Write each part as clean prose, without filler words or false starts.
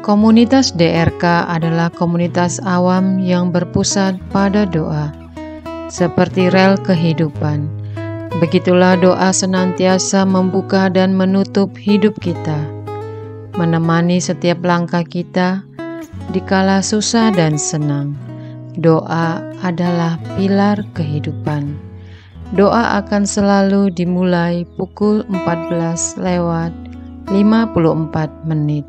Komunitas DRK adalah komunitas awam yang berpusat pada doa, seperti rel kehidupan. Begitulah doa senantiasa membuka dan menutup hidup kita, menemani setiap langkah kita di kala susah dan senang. Doa adalah pilar kehidupan. Doa akan selalu dimulai pukul 14:54.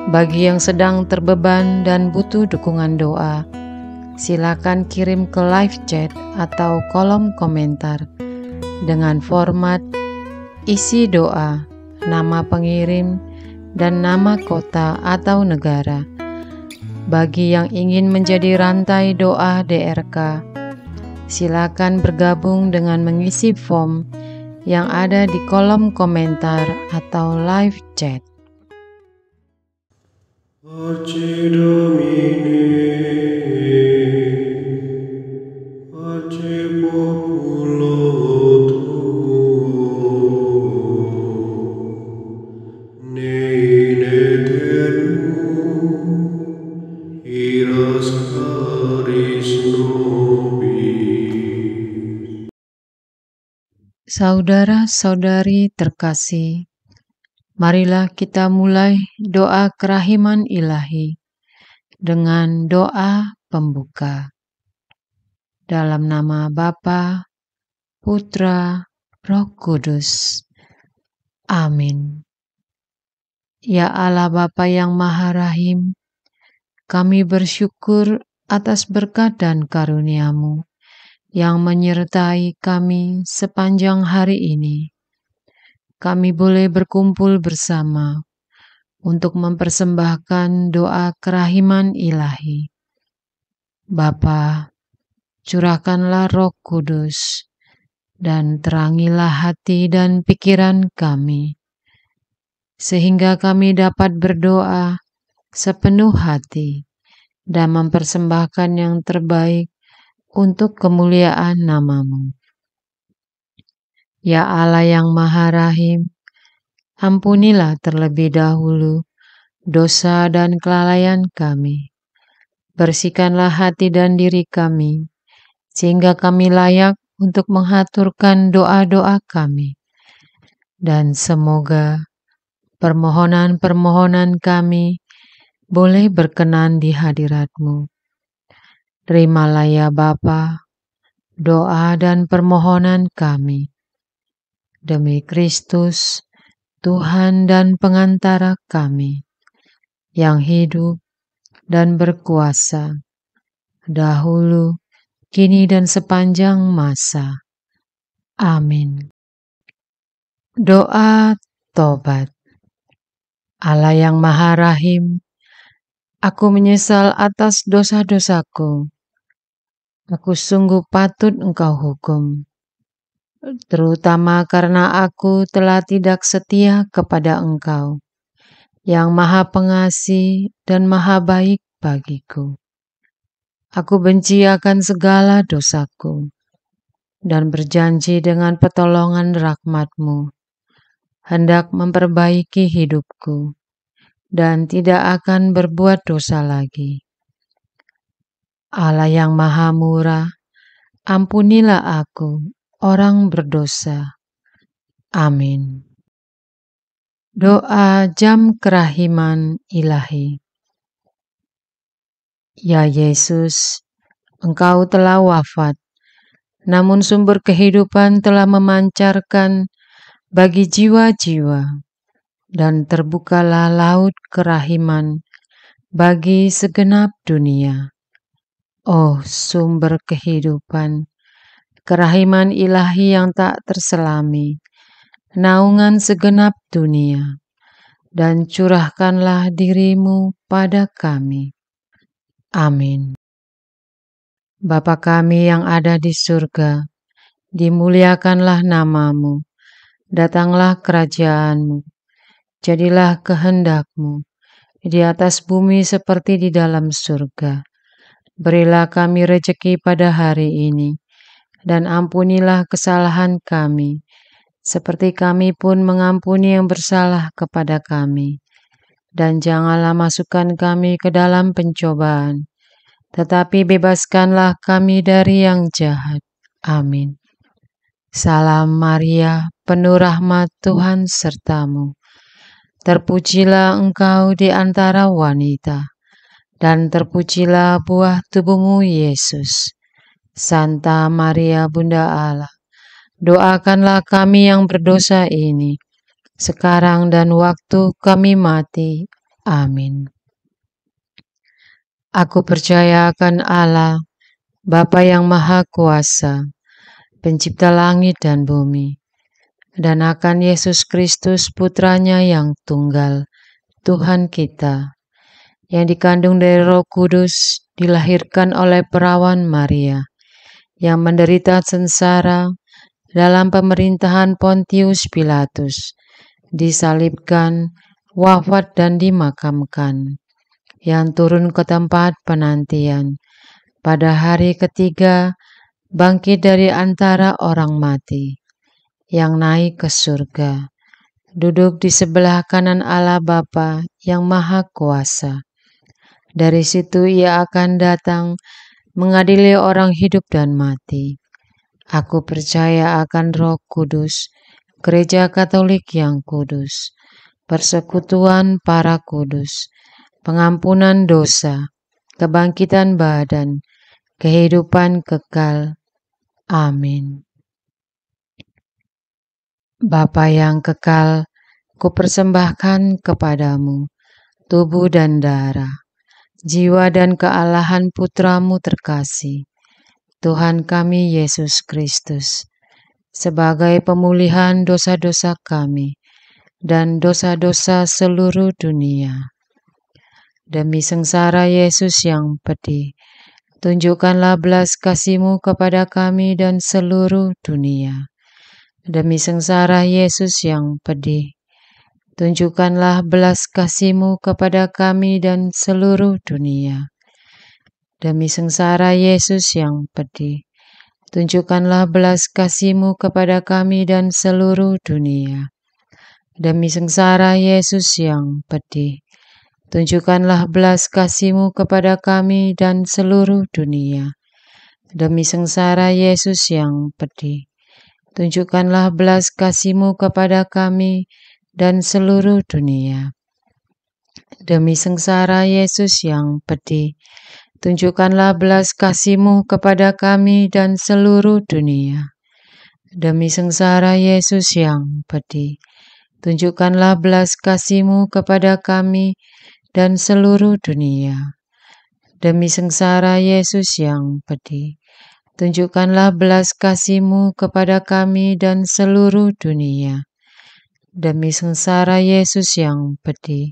Bagi yang sedang terbeban dan butuh dukungan doa, silakan kirim ke live chat atau kolom komentar dengan format isi doa, nama pengirim, dan nama kota atau negara. Bagi yang ingin menjadi rantai doa DRK, silakan bergabung dengan mengisi form yang ada di kolom komentar atau live chat. Pace Domini, pace populo tuo, ne in aeternum, iras caris nobis. Saudara-saudari terkasih, marilah kita mulai doa kerahiman ilahi dengan doa pembuka. Dalam nama Bapa, Putra, Roh Kudus. Amin. Ya Allah Bapa yang Maha Rahim, kami bersyukur atas berkat dan karunia-Mu yang menyertai kami sepanjang hari ini. Kami boleh berkumpul bersama untuk mempersembahkan doa kerahiman ilahi. Bapa, curahkanlah Roh Kudus dan terangilah hati dan pikiran kami, sehingga kami dapat berdoa sepenuh hati dan mempersembahkan yang terbaik untuk kemuliaan nama-Mu. Ya Allah yang Maha Rahim, ampunilah terlebih dahulu dosa dan kelalaian kami. Bersihkanlah hati dan diri kami, sehingga kami layak untuk menghaturkan doa-doa kami. Dan semoga permohonan-permohonan kami boleh berkenan di hadirat-Mu. Terimalah ya Bapa, doa dan permohonan kami. Demi Kristus, Tuhan dan pengantara kami, yang hidup dan berkuasa, dahulu, kini dan sepanjang masa. Amin. Doa tobat. Allah yang Maha Rahim, aku menyesal atas dosa-dosaku. Aku sungguh patut Engkau hukum, terutama karena aku telah tidak setia kepada Engkau, yang Maha Pengasih dan Maha Baik bagiku. Aku benci akan segala dosaku, dan berjanji dengan pertolongan rahmat-Mu, hendak memperbaiki hidupku, dan tidak akan berbuat dosa lagi. Allah yang Maha Murah, ampunilah aku, orang berdosa. Amin. Doa jam kerahiman ilahi. Ya Yesus, Engkau telah wafat, namun sumber kehidupan telah memancarkan bagi jiwa-jiwa, dan terbukalah laut kerahiman bagi segenap dunia. Oh sumber kehidupan, kerahiman ilahi yang tak terselami, naungan segenap dunia, dan curahkanlah dirimu pada kami. Amin. Bapa kami yang ada di surga, dimuliakanlah namamu, datanglah kerajaanmu, jadilah kehendakmu, di atas bumi seperti di dalam surga. Berilah kami rejeki pada hari ini, dan ampunilah kesalahan kami, seperti kami pun mengampuni yang bersalah kepada kami. Dan janganlah masukkan kami ke dalam pencobaan, tetapi bebaskanlah kami dari yang jahat. Amin. Salam Maria, penuh rahmat Tuhan sertamu. Terpujilah engkau di antara wanita, dan terpujilah buah tubuhmu Yesus. Santa Maria Bunda Allah, doakanlah kami yang berdosa ini, sekarang dan waktu kami mati. Amin. Aku percaya akan Allah, Bapa yang Maha Kuasa, Pencipta langit dan bumi, dan akan Yesus Kristus Putranya yang tunggal, Tuhan kita, yang dikandung dari Roh Kudus, dilahirkan oleh perawan Maria, yang menderita sengsara dalam pemerintahan Pontius Pilatus, disalibkan, wafat dan dimakamkan, yang turun ke tempat penantian, pada hari ketiga bangkit dari antara orang mati, yang naik ke surga, duduk di sebelah kanan Allah Bapa yang Maha Kuasa. Dari situ ia akan datang mengadili orang hidup dan mati. Aku percaya akan Roh Kudus, Gereja Katolik yang kudus, persekutuan para kudus, pengampunan dosa, kebangkitan badan, kehidupan kekal. Amin. Bapa yang kekal, kupersembahkan kepadamu tubuh dan darah, jiwa dan kealahan Putramu terkasih, Tuhan kami Yesus Kristus, sebagai pemulihan dosa-dosa kami dan dosa-dosa seluruh dunia. Demi sengsara Yesus yang pedih, tunjukkanlah belas kasih-Mu kepada kami dan seluruh dunia. Demi sengsara Yesus yang pedih, tunjukkanlah belas kasih-Mu kepada kami dan seluruh dunia. Demi sengsara Yesus yang pedih, tunjukkanlah belas kasih-Mu kepada kami dan seluruh dunia. Demi sengsara Yesus yang pedih, tunjukkanlah belas kasih-Mu kepada kami dan seluruh dunia. Demi sengsara Yesus yang pedih, tunjukkanlah belas kasih-Mu kepada kami dan seluruh dunia. Demi sengsara Yesus yang pedih, tunjukkanlah belas kasih-Mu kepada kami dan seluruh dunia. Demi sengsara Yesus yang pedih, tunjukkanlah belas kasih-Mu kepada kami dan seluruh dunia. Demi sengsara Yesus yang pedih, tunjukkanlah belas kasih-Mu kepada kami dan seluruh dunia. Demi sengsara Yesus yang pedih,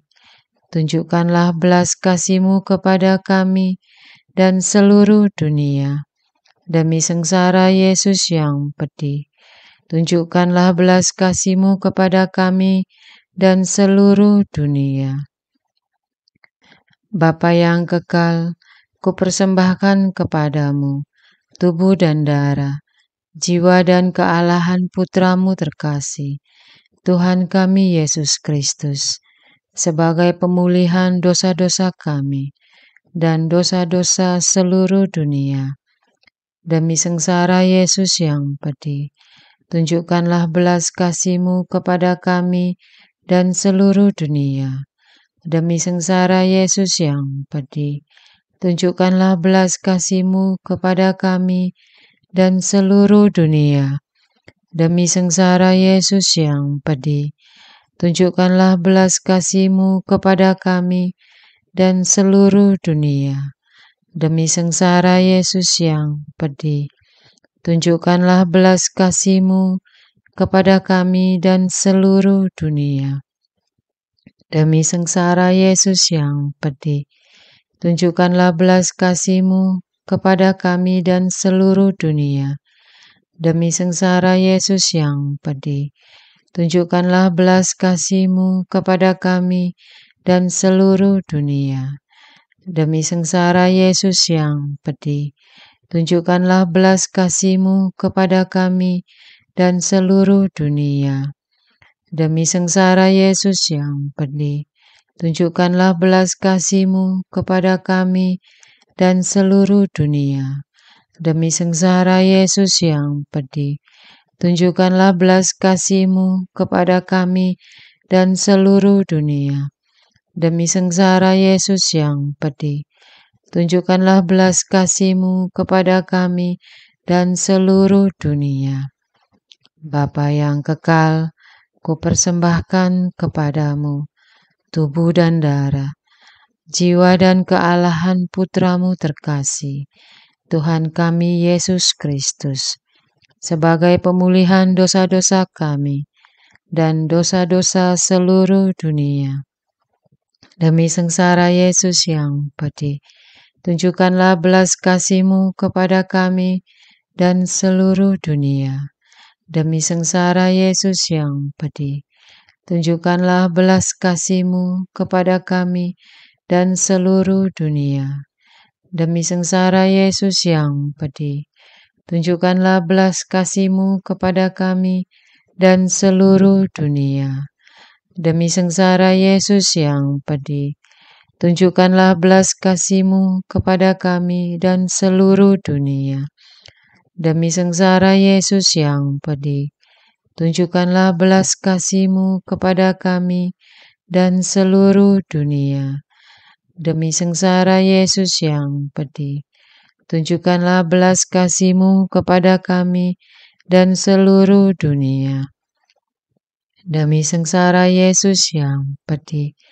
tunjukkanlah belas kasih-Mu kepada kami dan seluruh dunia. Demi sengsara Yesus yang pedih, tunjukkanlah belas kasih-Mu kepada kami dan seluruh dunia. Bapa yang kekal, kupersembahkan kepadamu tubuh dan darah, jiwa dan kealahan Putramu terkasih, Tuhan kami Yesus Kristus, sebagai pemulihan dosa-dosa kami dan dosa-dosa seluruh dunia. Demi sengsara Yesus yang pedih, tunjukkanlah belas kasih-Mu kepada kami dan seluruh dunia. Demi sengsara Yesus yang pedih, tunjukkanlah belas kasih-Mu kepada kami dan seluruh dunia. Demi sengsara Yesus yang pedih, tunjukkanlah belas kasih-Mu kepada kami dan seluruh dunia. Demi sengsara Yesus yang pedih, tunjukkanlah belas kasih-Mu kepada kami dan seluruh dunia. Demi sengsara Yesus yang pedih, tunjukkanlah belas kasih-Mu kepada kami dan seluruh dunia. Demi sengsara Yesus yang pedih, tunjukkanlah belas kasih-Mu kepada kami dan seluruh dunia. Demi sengsara Yesus yang pedih, tunjukkanlah belas kasih-Mu kepada kami dan seluruh dunia. Demi sengsara Yesus yang pedih, tunjukkanlah belas kasih-Mu kepada kami dan seluruh dunia. Demi sengsara Yesus yang pedih, tunjukkanlah belas kasih-Mu kepada kami dan seluruh dunia. Demi sengsara Yesus yang pedih, tunjukkanlah belas kasih-Mu kepada kami dan seluruh dunia. Bapa yang kekal, kupersembahkan kepadamu tubuh dan darah, jiwa dan kealahan Putra-Mu terkasih, Tuhan kami Yesus Kristus, sebagai pemulihan dosa-dosa kami dan dosa-dosa seluruh dunia. Demi sengsara Yesus yang pedih, tunjukkanlah belas kasih-Mu kepada kami dan seluruh dunia. Demi sengsara Yesus yang pedih, tunjukkanlah belas kasih-Mu kepada kami dan seluruh dunia. Demi sengsara Yesus yang pedih, tunjukkanlah belas kasih-Mu kepada kami dan seluruh dunia. Demi sengsara Yesus yang pedih, tunjukkanlah belas kasih-Mu kepada kami dan seluruh dunia. Demi sengsara Yesus yang pedih, tunjukkanlah belas kasih-Mu kepada kami dan seluruh dunia. Demi sengsara Yesus yang pedih, tunjukkanlah belas kasih-Mu kepada kami dan seluruh dunia. Demi sengsara Yesus yang pedih,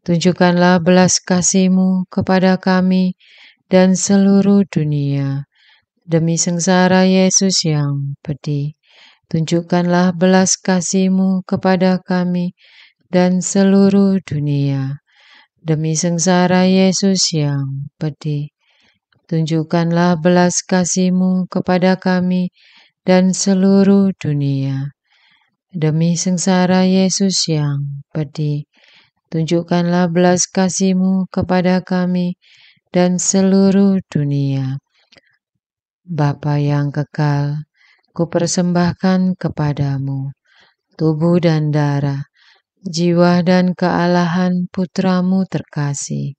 tunjukkanlah belas kasih-Mu kepada kami dan seluruh dunia. Demi sengsara Yesus yang pedih, tunjukkanlah belas kasih-Mu kepada kami dan seluruh dunia. Demi sengsara Yesus yang pedih, tunjukkanlah belas kasih-Mu kepada kami dan seluruh dunia. Demi sengsara Yesus yang pedih, tunjukkanlah belas kasih-Mu kepada kami dan seluruh dunia. Bapa yang kekal, kupersembahkan kepadamu tubuh dan darah, jiwa dan kealahan Putra-Mu terkasih,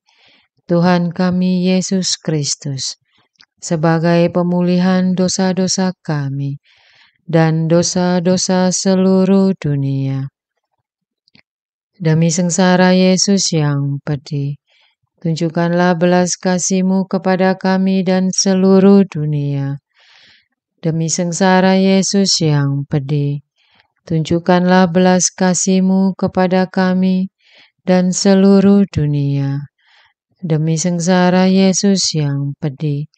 Tuhan kami Yesus Kristus, sebagai pemulihan dosa-dosa kami dan dosa-dosa seluruh dunia. Demi sengsara Yesus yang pedih, tunjukkanlah belas kasih-Mu kepada kami dan seluruh dunia. Demi sengsara Yesus yang pedih, tunjukkanlah belas kasih-Mu kepada kami dan seluruh dunia. Demi sengsara Yesus yang pedih,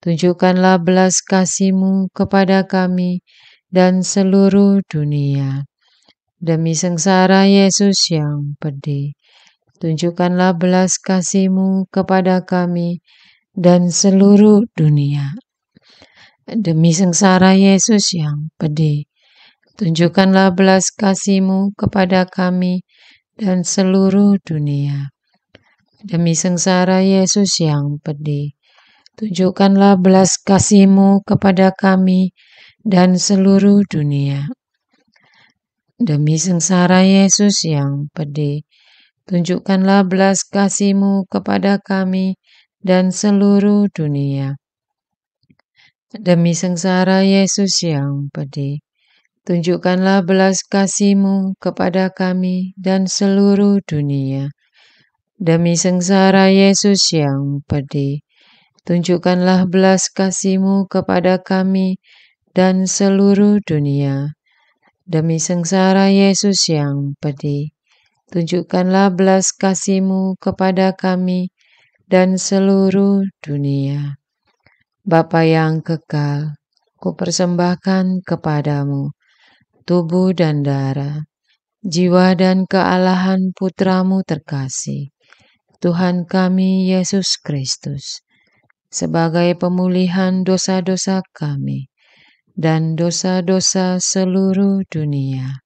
tunjukkanlah belas kasih-Mu kepada kami dan seluruh dunia. Demi sengsara Yesus yang pedih, tunjukkanlah belas kasih-Mu kepada kami dan seluruh dunia. Demi sengsara Yesus yang pedih, tunjukkanlah belas kasih-Mu kepada kami dan seluruh dunia. Demi sengsara Yesus yang pedih, tunjukkanlah belas kasih-Mu kepada kami dan seluruh dunia. Demi sengsara Yesus yang pedih, tunjukkanlah belas kasih-Mu kepada kami dan seluruh dunia. Demi sengsara Yesus yang pedih, tunjukkanlah belas kasih-Mu kepada kami dan seluruh dunia. Demi sengsara Yesus yang pedih, tunjukkanlah belas kasih-Mu kepada kami dan seluruh dunia. Demi sengsara Yesus yang pedih, tunjukkanlah belas kasih-Mu kepada kami dan seluruh dunia. Bapa yang kekal, kupersembahkan kepadamu tubuh dan darah, jiwa dan kealahan putramu terkasih, Tuhan kami Yesus Kristus, sebagai pemulihan dosa-dosa kami dan dosa-dosa seluruh dunia.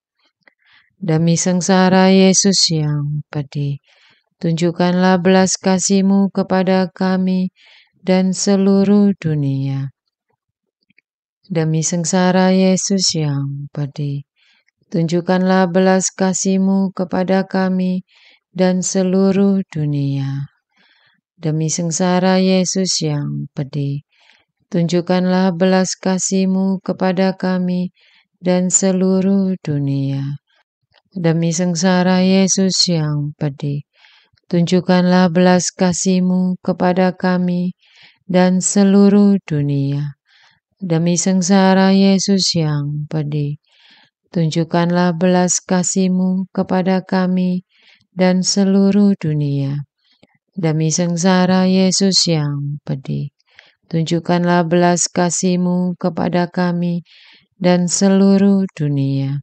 Demi sengsara Yesus yang pedih, tunjukkanlah belas kasih-Mu kepada kami dan seluruh dunia. Demi sengsara Yesus yang pedih, tunjukkanlah belas kasih-Mu kepada kami dan seluruh dunia. Demi sengsara Yesus yang pedih, tunjukkanlah belas kasih-Mu kepada kami dan seluruh dunia. Demi sengsara Yesus yang pedih, tunjukkanlah belas kasih-Mu kepada kami dan seluruh dunia. Demi sengsara Yesus yang pedih, tunjukkanlah belas kasih-Mu kepada kami dan seluruh dunia. Demi sengsara Yesus yang pedih, tunjukkanlah belas kasih-Mu kepada kami dan seluruh dunia.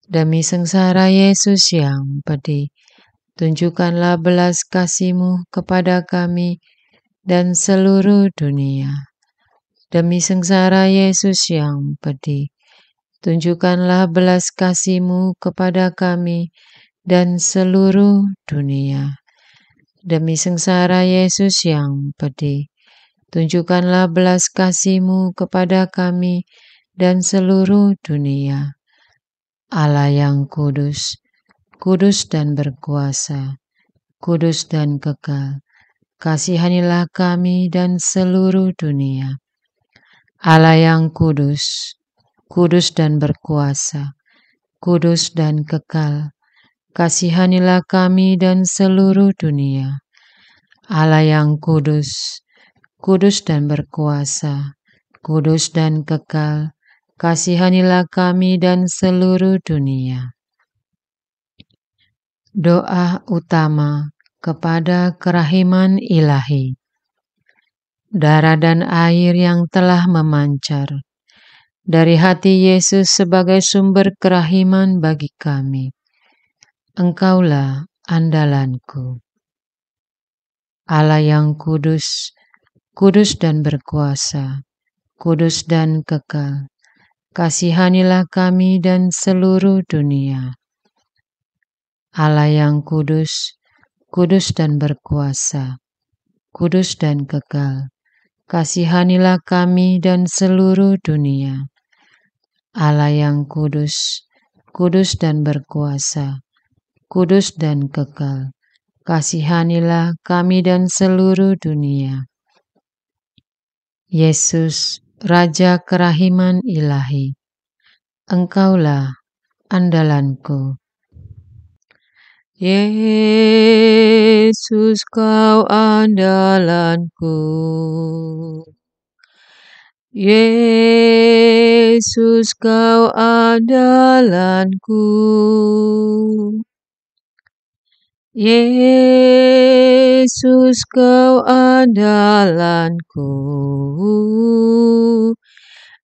Demi sengsara Yesus yang pedih, tunjukkanlah belas kasih-Mu kepada kami dan seluruh dunia. Demi sengsara Yesus yang pedih, tunjukkanlah belas kasih-Mu kepada kami dan seluruh dunia. Demi sengsara Yesus yang pedih, tunjukkanlah belas kasih-Mu kepada kami dan seluruh dunia. Allah yang kudus, kudus dan berkuasa, kudus dan kekal, kasihanilah kami dan seluruh dunia. Allah yang kudus, kudus dan berkuasa, kudus dan kekal, kasihanilah kami dan seluruh dunia. Allah yang kudus, kudus dan berkuasa, kudus dan kekal, kasihanilah kami dan seluruh dunia. Doa utama kepada kerahiman ilahi. Darah dan air yang telah memancar dari hati Yesus sebagai sumber kerahiman bagi kami. Engkaulah andalanku. Allah yang kudus, kudus dan berkuasa, kudus dan kekal, kasihanilah kami dan seluruh dunia. Allah yang kudus, kudus dan berkuasa, kudus dan kekal, kasihanilah kami dan seluruh dunia. Allah yang kudus, kudus dan berkuasa, kudus dan kekal, kasihanilah kami dan seluruh dunia. Yesus, Raja kerahiman ilahi, Engkaulah andalanku. Yesus, Kau andalanku. Yesus, Kau andalanku. Yesus, Kau andalanku.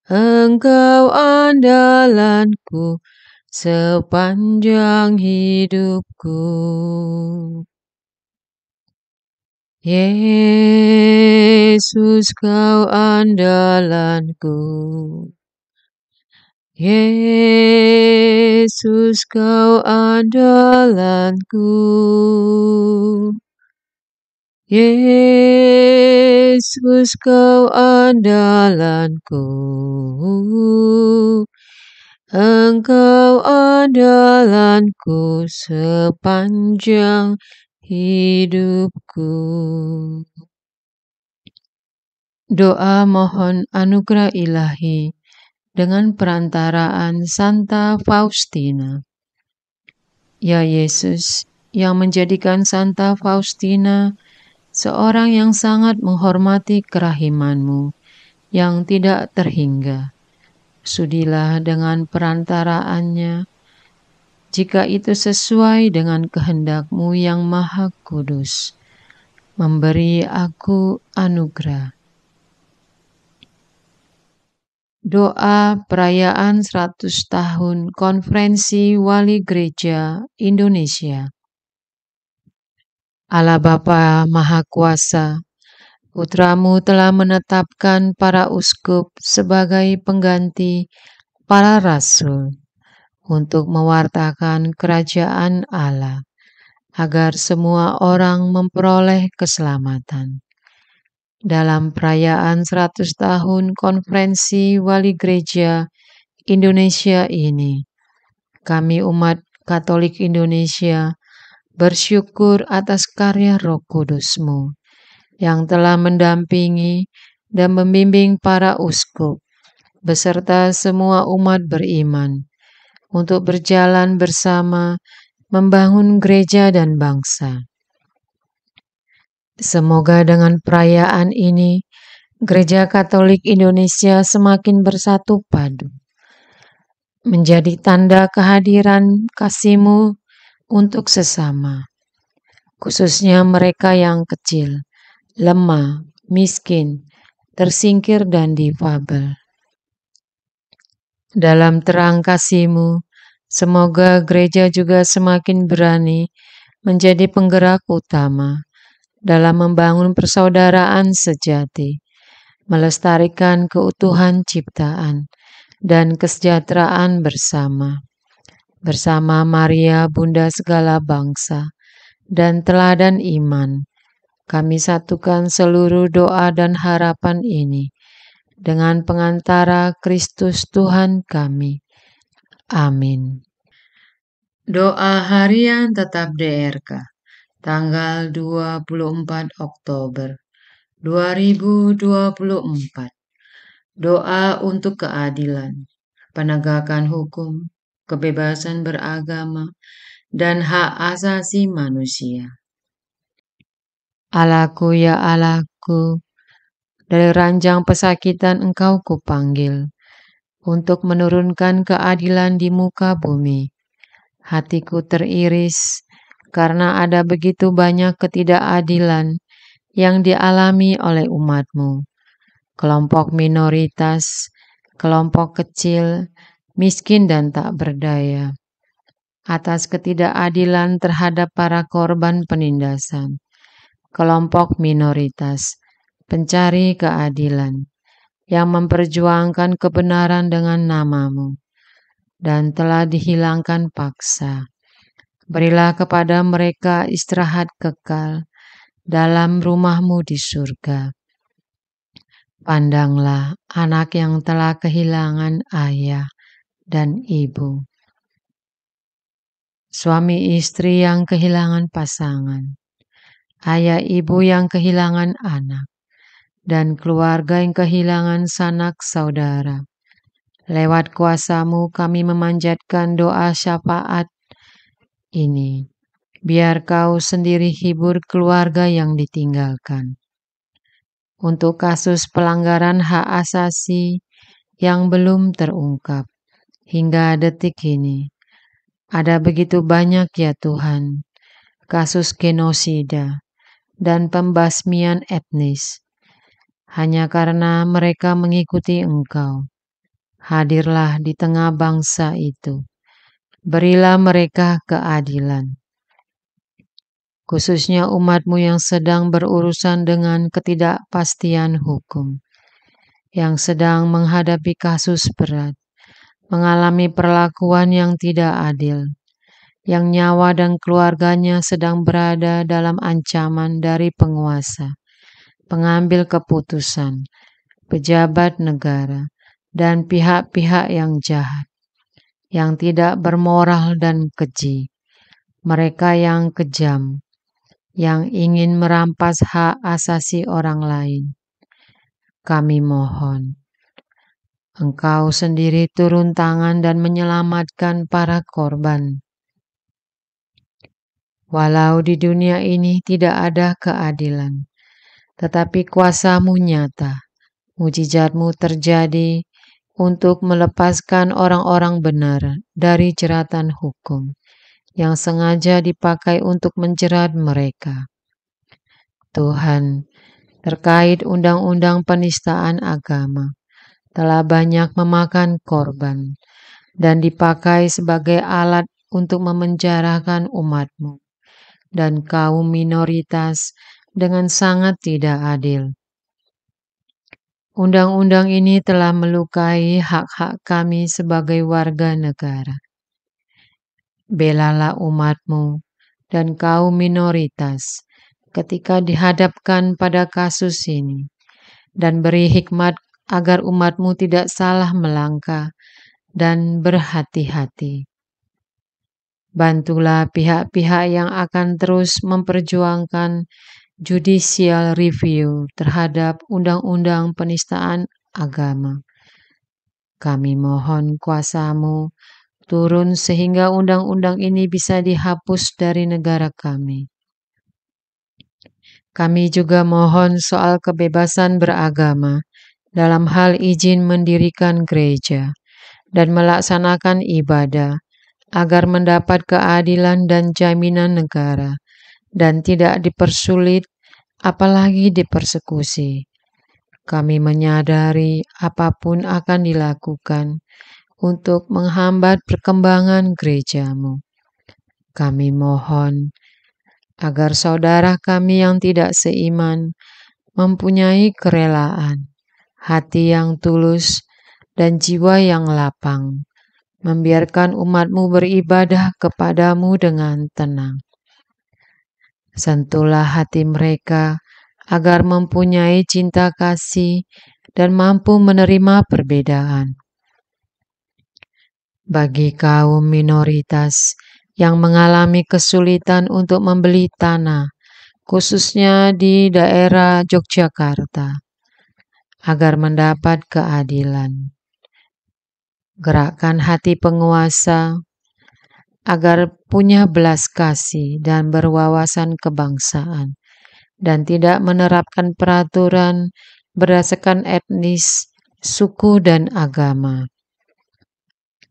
Engkau andalanku sepanjang hidupku. Yesus, Kau andalanku. Yesus, Kau andalanku. Yesus, Kau andalanku. Engkau andalanku sepanjang hidupku. Doa mohon anugerah ilahi dengan perantaraan Santa Faustina. Ya Yesus, yang menjadikan Santa Faustina seorang yang sangat menghormati kerahiman-Mu yang tidak terhingga, sudilah dengan perantaraannya, jika itu sesuai dengan kehendak-Mu yang maha kudus, memberi aku anugerah. Doa perayaan 100 tahun Konferensi Wali Gereja Indonesia. Allah Bapa Maha Kuasa, Putramu telah menetapkan para uskup sebagai pengganti para rasul untuk mewartakan kerajaan Allah, agar semua orang memperoleh keselamatan. Dalam perayaan 100 tahun Konferensi Wali Gereja Indonesia ini, kami umat Katolik Indonesia bersyukur atas karya Roh Kudus-Mu yang telah mendampingi dan membimbing para uskup beserta semua umat beriman untuk berjalan bersama membangun gereja dan bangsa. Semoga dengan perayaan ini, Gereja Katolik Indonesia semakin bersatu padu, menjadi tanda kehadiran kasih-Mu untuk sesama, khususnya mereka yang kecil, lemah, miskin, tersingkir, dan difabel. Dalam terang kasih-Mu, semoga gereja juga semakin berani menjadi penggerak utama dalam membangun persaudaraan sejati, melestarikan keutuhan ciptaan, dan kesejahteraan bersama Maria Bunda segala bangsa, dan teladan iman. Kami satukan seluruh doa dan harapan ini dengan pengantara Kristus Tuhan kami. Amin. Doa harian tetap DRK, tanggal 24 Oktober 2024. Doa untuk keadilan, penegakan hukum, kebebasan beragama, dan hak asasi manusia. Allahku ya Allahku, dari ranjang pesakitan Engkau kupanggil, untuk menurunkan keadilan di muka bumi. Hatiku teriris, karena ada begitu banyak ketidakadilan yang dialami oleh umat-Mu. Kelompok minoritas, kelompok kecil, miskin dan tak berdaya. Atas ketidakadilan terhadap para korban penindasan. Kelompok minoritas, pencari keadilan, yang memperjuangkan kebenaran dengan nama-Mu, dan telah dihilangkan paksa. Berilah kepada mereka istirahat kekal dalam rumah-Mu di surga. Pandanglah anak yang telah kehilangan ayah dan ibu, suami istri yang kehilangan pasangan, ayah ibu yang kehilangan anak, dan keluarga yang kehilangan sanak saudara. Lewat kuasa-Mu kami memanjatkan doa syafaat ini. Biar Kau sendiri hibur keluarga yang ditinggalkan. Untuk kasus pelanggaran hak asasi yang belum terungkap hingga detik ini, ada begitu banyak ya Tuhan, kasus genosida dan pembasmian etnis, hanya karena mereka mengikuti Engkau. Hadirlah di tengah bangsa itu, berilah mereka keadilan. Khususnya umat-Mu yang sedang berurusan dengan ketidakpastian hukum, yang sedang menghadapi kasus berat, mengalami perlakuan yang tidak adil, yang nyawa dan keluarganya sedang berada dalam ancaman dari penguasa, pengambil keputusan, pejabat negara, dan pihak-pihak yang jahat, yang tidak bermoral dan keji, mereka yang kejam, yang ingin merampas hak asasi orang lain. Kami mohon, Engkau sendiri turun tangan dan menyelamatkan para korban. Walau di dunia ini tidak ada keadilan, tetapi kuasa-Mu nyata, mujizat-Mu terjadi untuk melepaskan orang-orang benar dari jeratan hukum yang sengaja dipakai untuk menjerat mereka. Tuhan, terkait undang-undang penistaan agama, telah banyak memakan korban dan dipakai sebagai alat untuk memenjarakan umat-Mu dan kaum minoritas dengan sangat tidak adil. Undang-undang ini telah melukai hak-hak kami sebagai warga negara. Belalah umat-Mu dan kaum minoritas ketika dihadapkan pada kasus ini, dan beri hikmat agar umat-Mu tidak salah melangkah dan berhati-hati. Bantulah pihak-pihak yang akan terus memperjuangkan judicial review terhadap undang-undang penistaan agama. Kami mohon kuasa-Mu turun sehingga undang-undang ini bisa dihapus dari negara kami. Kami juga mohon soal kebebasan beragama dalam hal izin mendirikan gereja dan melaksanakan ibadah agar mendapat keadilan dan jaminan negara dan tidak dipersulit apalagi dipersekusi. Kami menyadari apapun akan dilakukan untuk menghambat perkembangan gereja-Mu. Kami mohon agar saudara kami yang tidak seiman mempunyai kerelaan, hati yang tulus, dan jiwa yang lapang, membiarkan umat-Mu beribadah kepadamu dengan tenang. Sentuhlah hati mereka agar mempunyai cinta kasih dan mampu menerima perbedaan. Bagi kaum minoritas yang mengalami kesulitan untuk membeli tanah, khususnya di daerah Yogyakarta, agar mendapat keadilan. Gerakkan hati penguasa agar punya belas kasih dan berwawasan kebangsaan, dan tidak menerapkan peraturan berdasarkan etnis, suku, dan agama.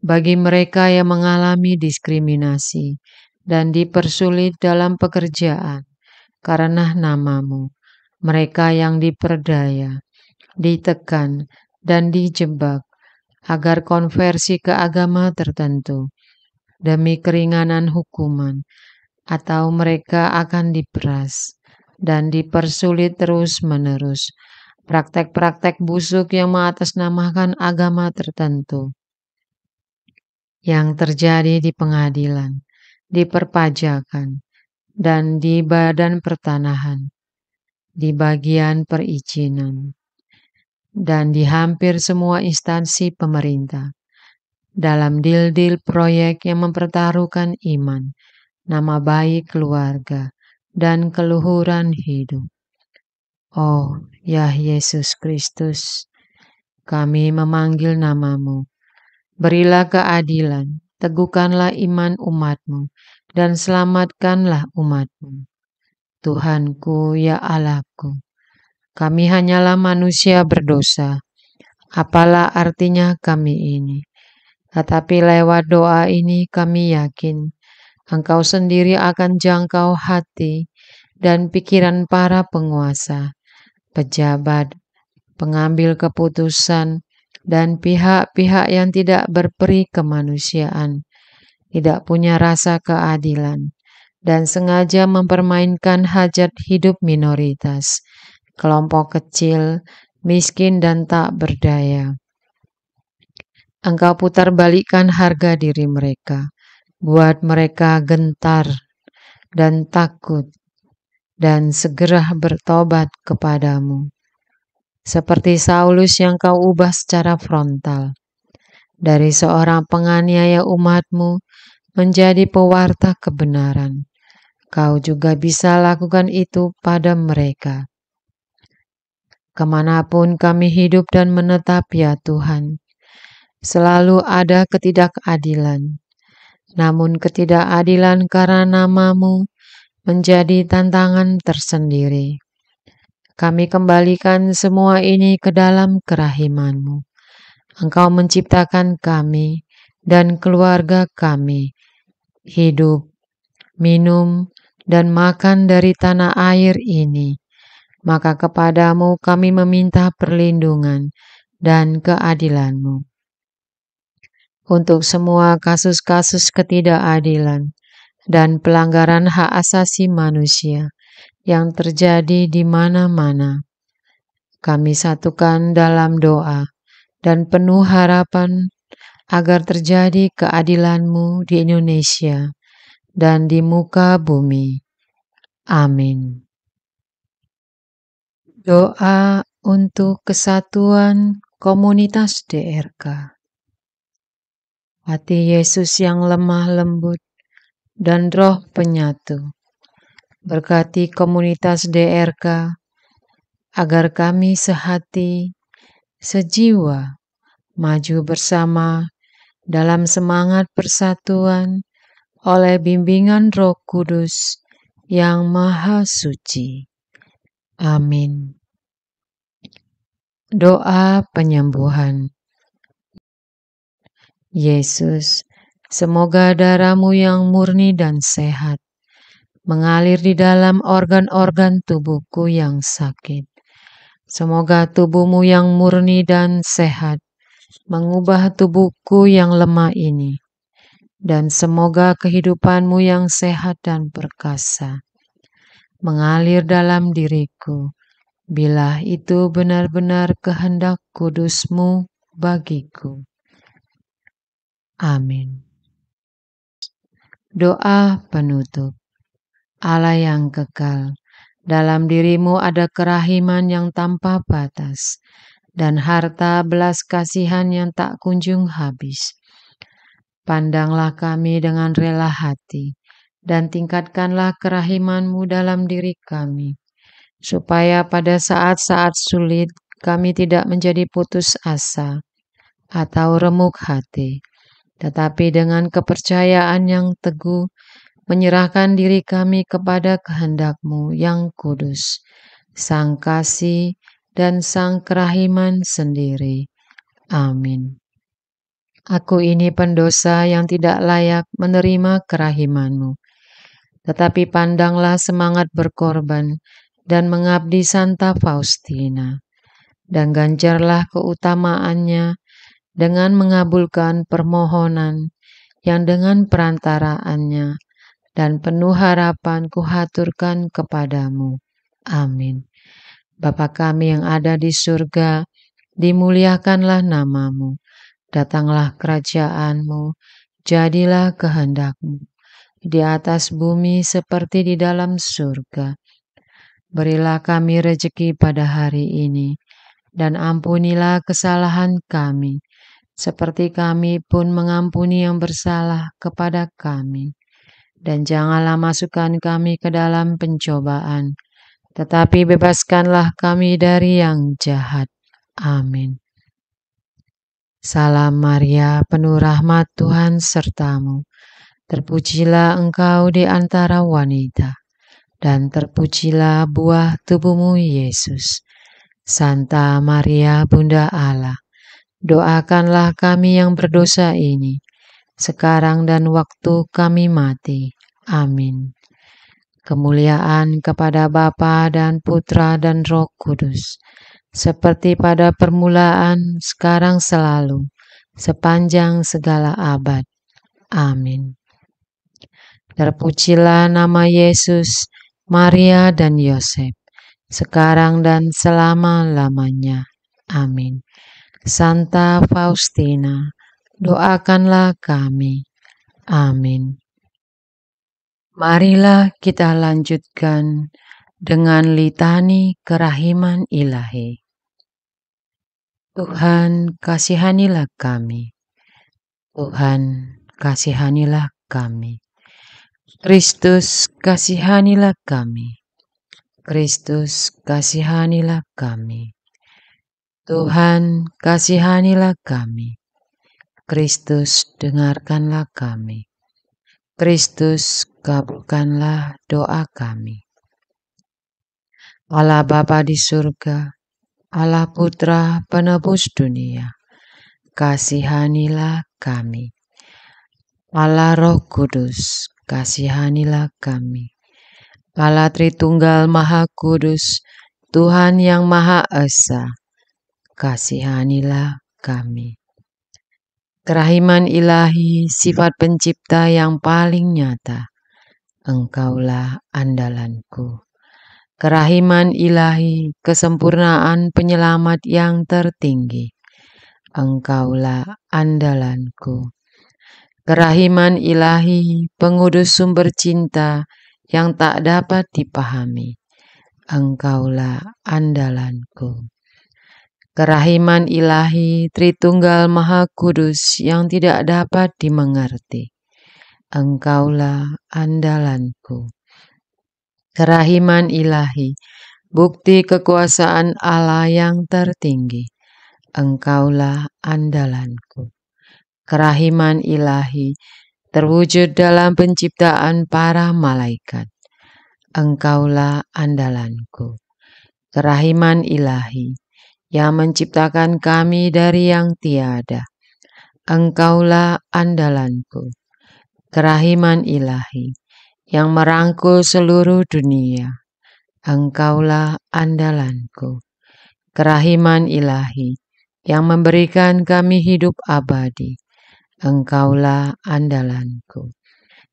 Bagi mereka yang mengalami diskriminasi dan dipersulit dalam pekerjaan karena nama-Mu, mereka yang diperdaya, ditekan, dan dijebak, agar konversi ke agama tertentu demi keringanan hukuman, atau mereka akan diperas dan dipersulit terus-menerus. Praktek-praktek busuk yang mengatasnamakan agama tertentu yang terjadi di pengadilan, di perpajakan, dan di badan pertanahan, di bagian perizinan, dan di hampir semua instansi pemerintah, dalam deal-deal proyek yang mempertaruhkan iman, nama baik keluarga, dan keluhuran hidup. Oh, ya Yesus Kristus, kami memanggil nama-Mu. Berilah keadilan, teguhkanlah iman umat-Mu, dan selamatkanlah umat-Mu. Tuhanku, ya Allahku, kami hanyalah manusia berdosa. Apalah artinya kami ini? Tetapi lewat doa ini kami yakin Engkau sendiri akan jangkau hati dan pikiran para penguasa, pejabat, pengambil keputusan, dan pihak-pihak yang tidak berperi kemanusiaan, tidak punya rasa keadilan, dan sengaja mempermainkan hajat hidup minoritas, kelompok kecil, miskin, dan tak berdaya. Engkau putarbalikkan harga diri mereka, buat mereka gentar dan takut, dan segera bertobat kepadamu. Seperti Saulus yang Kau ubah secara frontal, dari seorang penganiaya umat-Mu menjadi pewarta kebenaran. Kau juga bisa lakukan itu pada mereka. Kemanapun kami hidup dan menetap, ya Tuhan, selalu ada ketidakadilan. Namun ketidakadilan karena nama-Mu menjadi tantangan tersendiri. Kami kembalikan semua ini ke dalam kerahiman-Mu. Engkau menciptakan kami dan keluarga kami, hidup, minum, dan makan dari tanah air ini maka kepadamu kami meminta perlindungan dan keadilan-Mu untuk semua kasus-kasus ketidakadilan dan pelanggaran hak asasi manusia yang terjadi di mana-mana. Kami satukan dalam doa dan penuh harapan agar terjadi keadilan-Mu di Indonesia dan di muka bumi. Amin. Doa untuk kesatuan komunitas DRK. Hati Yesus yang lemah lembut dan roh penyatu, berkati komunitas DRK agar kami sehati, sejiwa, maju bersama dalam semangat persatuan oleh bimbingan Roh Kudus yang Maha Suci. Amin. Doa penyembuhan. Yesus, semoga darah-Mu yang murni dan sehat mengalir di dalam organ-organ tubuhku yang sakit. Semoga tubuh-Mu yang murni dan sehat mengubah tubuhku yang lemah ini, dan semoga kehidupan-Mu yang sehat dan perkasa mengalir dalam diriku, bila itu benar-benar kehendak kudus-Mu bagiku. Amin. Doa penutup. Allah yang kekal, dalam diri-Mu ada kerahiman yang tanpa batas, dan harta belas kasihan yang tak kunjung habis. Pandanglah kami dengan rela hati, dan tingkatkanlah kerahiman-Mu dalam diri kami, supaya pada saat-saat sulit kami tidak menjadi putus asa atau remuk hati, tetapi dengan kepercayaan yang teguh menyerahkan diri kami kepada kehendak-Mu yang kudus, Sang Kasih dan Sang Kerahiman sendiri. Amin. Aku ini pendosa yang tidak layak menerima kerahiman-Mu, tetapi pandanglah semangat berkorban dan mengabdi Santa Faustina, dan ganjarlah keutamaannya dengan mengabulkan permohonan yang dengan perantaraannya dan penuh harapan kuhaturkan kepadamu. Amin. Bapa kami yang ada di surga, dimuliakanlah nama-Mu. Datanglah kerajaan-Mu, jadilah kehendak-Mu, di atas bumi seperti di dalam surga. Berilah kami rejeki pada hari ini, dan ampunilah kesalahan kami, seperti kami pun mengampuni yang bersalah kepada kami. Dan janganlah masukkan kami ke dalam pencobaan, tetapi bebaskanlah kami dari yang jahat. Amin. Salam Maria, penuh rahmat Tuhan serta-Mu. Terpujilah Engkau di antara wanita, dan terpujilah buah tubuh-Mu Yesus. Santa Maria, Bunda Allah, doakanlah kami yang berdosa ini, sekarang dan waktu kami mati. Amin. Kemuliaan kepada Bapa dan Putra dan Roh Kudus, seperti pada permulaan, sekarang selalu, sepanjang segala abad. Amin. Terpujilah nama Yesus, Maria dan Yosef, sekarang dan selama-lamanya. Amin. Santa Faustina, doakanlah kami. Amin. Marilah kita lanjutkan dengan litani kerahiman ilahi. Tuhan, kasihanilah kami. Tuhan, kasihanilah kami. Kristus, kasihanilah kami. Kristus, kasihanilah kami. Tuhan, kasihanilah kami. Kristus, dengarkanlah kami. Kristus, kabulkanlah doa kami. Allah Bapa di surga, Allah Putra penebus dunia, kasihanilah kami. Allah Roh Kudus, kasihanilah kami. Allah Tritunggal Maha Kudus, Tuhan yang Maha Esa, kasihanilah kami. Kerahiman ilahi, sifat pencipta yang paling nyata, Engkaulah andalanku. Kerahiman ilahi, kesempurnaan penyelamat yang tertinggi, Engkaulah andalanku. Kerahiman ilahi, pengudus sumber cinta yang tak dapat dipahami, Engkaulah andalanku. Kerahiman ilahi, Tritunggal Maha Kudus yang tidak dapat dimengerti, Engkaulah andalanku. Kerahiman ilahi, bukti kekuasaan Allah yang tertinggi, Engkaulah andalanku. Kerahiman ilahi, terwujud dalam penciptaan para malaikat, Engkaulah andalanku. Kerahiman ilahi, yang menciptakan kami dari yang tiada, Engkaulah andalanku. Kerahiman ilahi, yang merangkul seluruh dunia, Engkaulah andalanku. Kerahiman ilahi, yang memberikan kami hidup abadi, Engkaulah andalanku.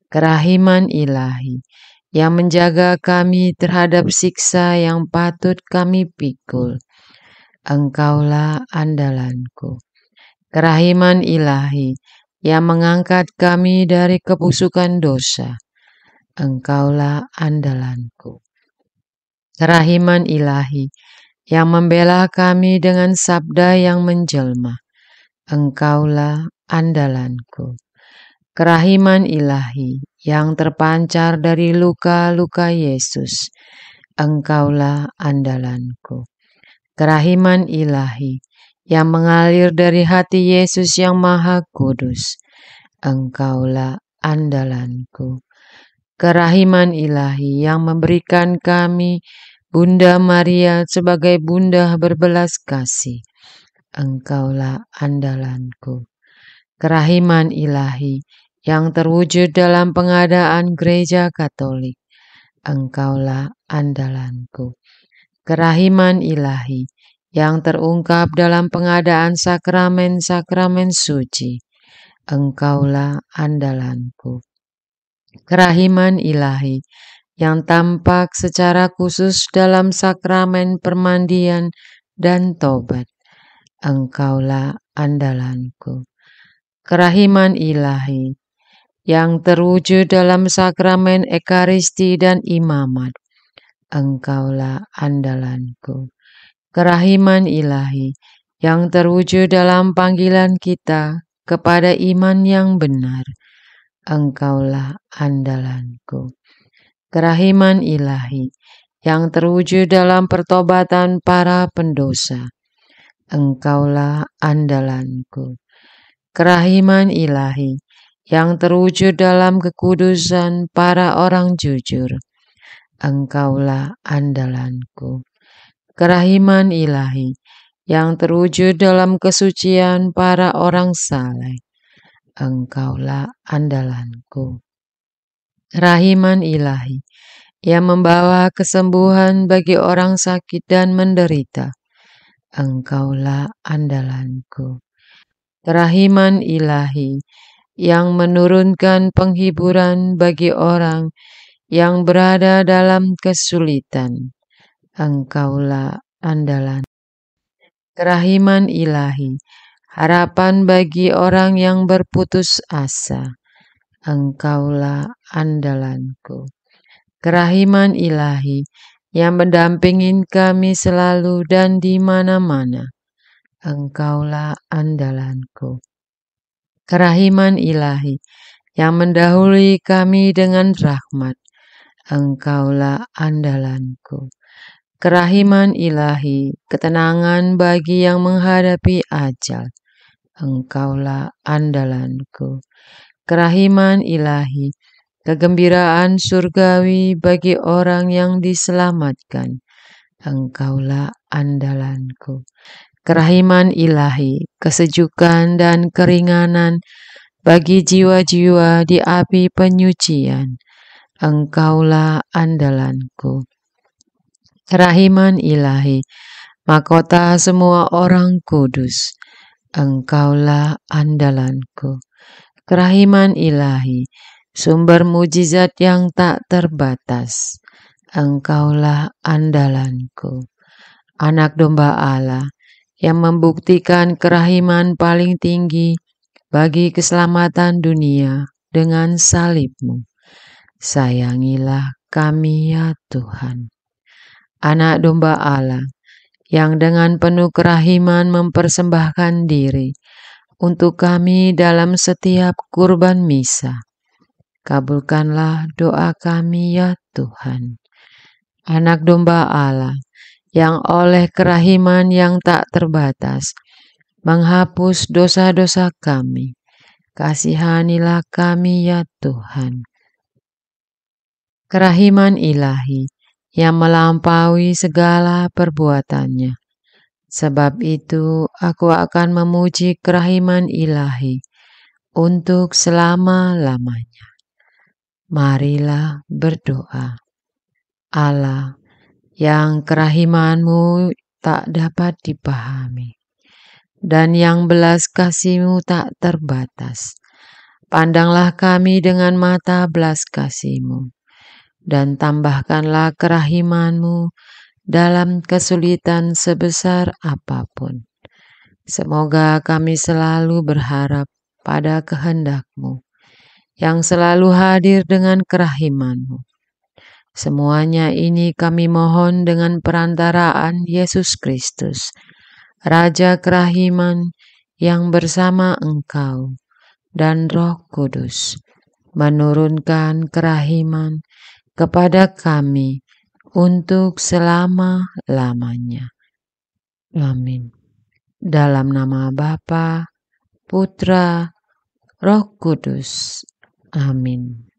Kerahiman ilahi, yang menjaga kami terhadap siksa yang patut kami pikul, Engkaulah andalanku. Kerahiman ilahi, yang mengangkat kami dari kebusukan dosa, Engkaulah andalanku. Kerahiman ilahi, yang membela kami dengan sabda yang menjelma, Engkaulah andalanku. Kerahiman ilahi, yang terpancar dari luka-luka Yesus, Engkaulah andalanku. Kerahiman ilahi, yang mengalir dari hati Yesus yang Maha Kudus, Engkaulah andalanku. Kerahiman ilahi, yang memberikan kami Bunda Maria sebagai bunda berbelas kasih, Engkaulah andalanku. Kerahiman ilahi, yang terwujud dalam pengadaan gereja Katolik, Engkaulah andalanku. Kerahiman ilahi, yang terungkap dalam pengadaan sakramen-sakramen suci, Engkaulah andalanku. Kerahiman ilahi, yang tampak secara khusus dalam sakramen permandian dan tobat, Engkaulah andalanku. Kerahiman ilahi, yang terwujud dalam sakramen ekaristi dan imamat, Engkaulah andalanku. Kerahiman ilahi, yang terwujud dalam panggilan kita kepada iman yang benar, Engkaulah andalanku. Kerahiman ilahi, yang terwujud dalam pertobatan para pendosa, Engkaulah andalanku. Kerahiman ilahi, yang terwujud dalam kekudusan para orang jujur, Engkaulah andalanku. Kerahiman ilahi, yang terwujud dalam kesucian para orang saleh, Engkaulah andalanku. Kerahiman ilahi, yang membawa kesembuhan bagi orang sakit dan menderita, Engkaulah andalanku. Kerahiman ilahi, yang menurunkan penghiburan bagi orang yang berada dalam kesulitan, Engkaulah andalan. Kerahiman ilahi, harapan bagi orang yang berputus asa, Engkaulah andalanku. Kerahiman ilahi, yang mendampingi kami selalu dan di mana-mana, Engkaulah andalanku. Kerahiman ilahi, yang mendahului kami dengan rahmat, Engkaulah andalanku. Kerahiman ilahi, ketenangan bagi yang menghadapi ajal, Engkaulah andalanku. Kerahiman ilahi, kegembiraan surgawi bagi orang yang diselamatkan, Engkaulah andalanku. Kerahiman ilahi, kesejukan dan keringanan bagi jiwa-jiwa di api penyucian, Engkaulah andalanku. Kerahiman ilahi, mahkota semua orang kudus, Engkaulah andalanku. Kerahiman ilahi, sumber mujizat yang tak terbatas, Engkaulah andalanku. Anak domba Allah yang membuktikan kerahiman paling tinggi bagi keselamatan dunia dengan salib-Mu. Sayangilah kami ya Tuhan. Anak domba Allah yang dengan penuh kerahiman mempersembahkan diri untuk kami dalam setiap kurban misa. Kabulkanlah doa kami ya Tuhan. Anak domba Allah yang oleh kerahiman yang tak terbatas menghapus dosa-dosa kami. Kasihanilah kami ya Tuhan. Kerahiman ilahi yang melampaui segala perbuatannya. Sebab itu aku akan memuji kerahiman ilahi untuk selama-lamanya. Marilah berdoa. Allah yang kerahiman-Mu tak dapat dipahami dan yang belas kasih-Mu tak terbatas. Pandanglah kami dengan mata belas kasih-Mu dan tambahkanlah kerahiman-Mu dalam kesulitan sebesar apapun. Semoga kami selalu berharap pada kehendak-Mu yang selalu hadir dengan kerahiman-Mu. Semuanya ini kami mohon dengan perantaraan Yesus Kristus, Raja kerahiman yang bersama Engkau dan Roh Kudus menurunkan kerahiman kepada kami untuk selama-lamanya. Amin. Dalam nama Bapa, Putra, Roh Kudus. Amin.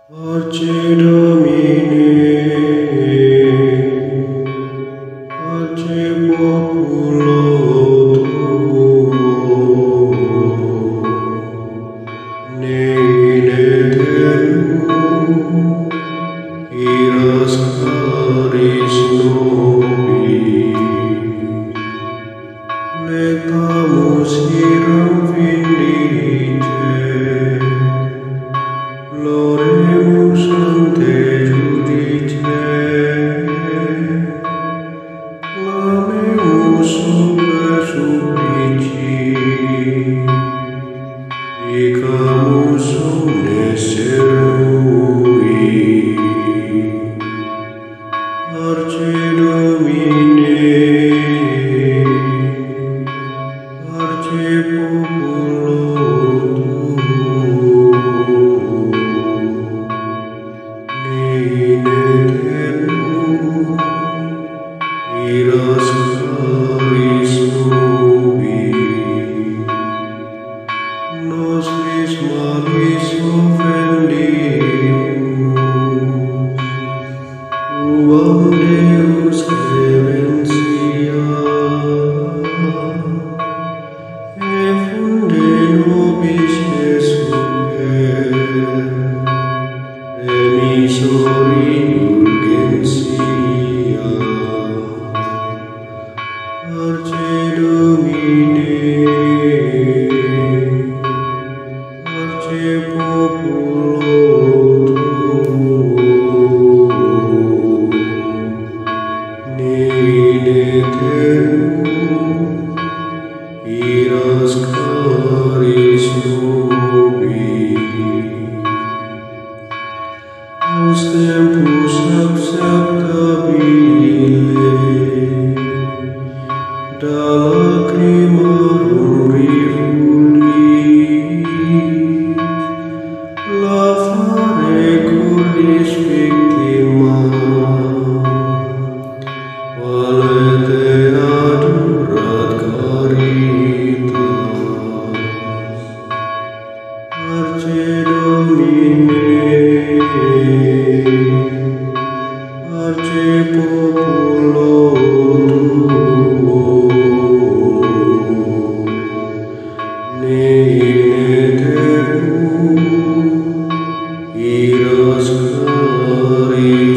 Pace Domine, pace populo tuo, ne in aeternum iras caris nobis, lectamus hiram vindice, Loremus ante judice, clamemus super supplici, dicamus omnes servui. Parce Domine, parce populo tuo, in aeternum iras caris nobis, nostris malis offendimus, tuam Deus clementia, e funde nobis Jesuper, remisori indulgentia. Parce Domine, parce populo tuo, ne in aeternum iras caris nobis. Nos tempus acceptabile, da lacrimarum rivuli, la fare curris victima, valete adurat caritas. Parce Domine, parce populo tuo, ne in aeternum iras caris